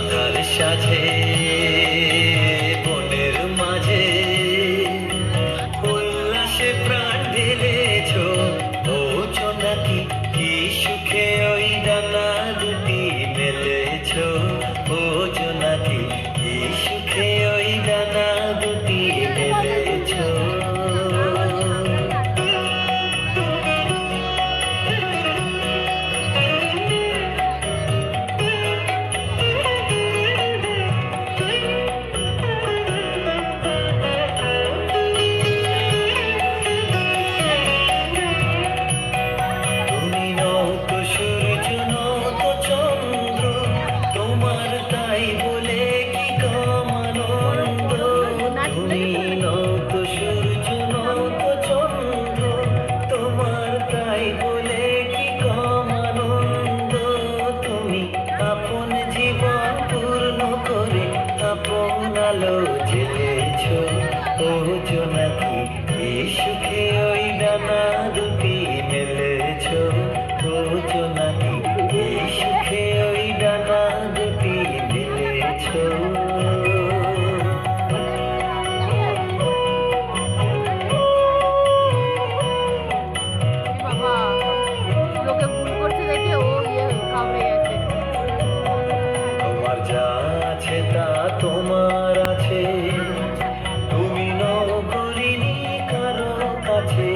আধার সাথে বনের মাঝে উল্লাসে প্রাণ ঢেলেছ ওছো নাকি কি সুখে ওই ডানা দুটি মেলেছ ওছো নাকি কি সুখে ওই ডানা দুটি মেলেছ আলো জ্বেলেছ ওছো নাকি কি সুখে ওই ডানা দুটি মেলেছ ওছো নাকি কি সুখে ওই ডানা দুটি মেলেছ তোমার যা আছে তা তোমার আছে তুমি নও করিনি কারো কাছে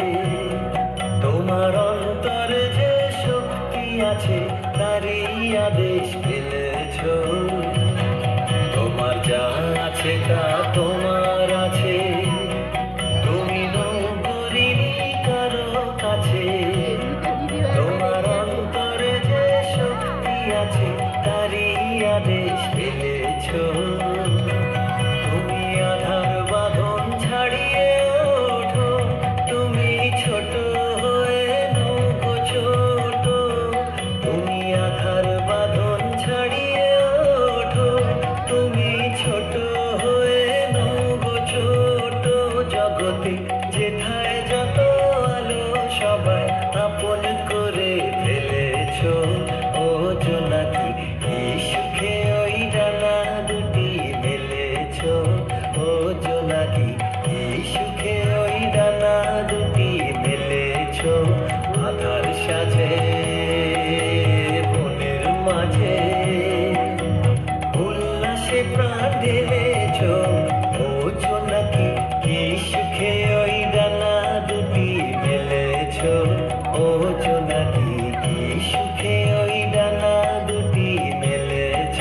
তোমার অন্তরে যে শক্তি আছে তারই আদেশ ফেলেছ তোমার যা আছে তা তোমার আছে তুমি নও করিনি কারো কাছে তোমার অন্তরে যে শক্তি আছে তারই আদেশ ফেলেছ তুমি আধার বাঁধন ছাড়িয়ে ওঠো তুমি ছোট হয়ে নৌকো ছোট তুমি আধার বাঁধন ছাড়িয়ে ওঠো তুমি ছোট হয়ে নৌকো ছোট জগতে যেথায় যত আলো সবাই আপন করে ফেলেছ ওছো নাকি কি সুখে ওই ডানা দুটি মেলেছ ওছো নাকি কি সুখে ওই ডানা দুটি মেলেছ আধার সাথে বনের মাঝে উল্লাসে প্রাণ ঢেলেছ ওছো নাকি কি সুখে ওই ডানা দুটি মেলেছ ওছো নাকি কি সুখে ওই ডানা দুটি মেলেছ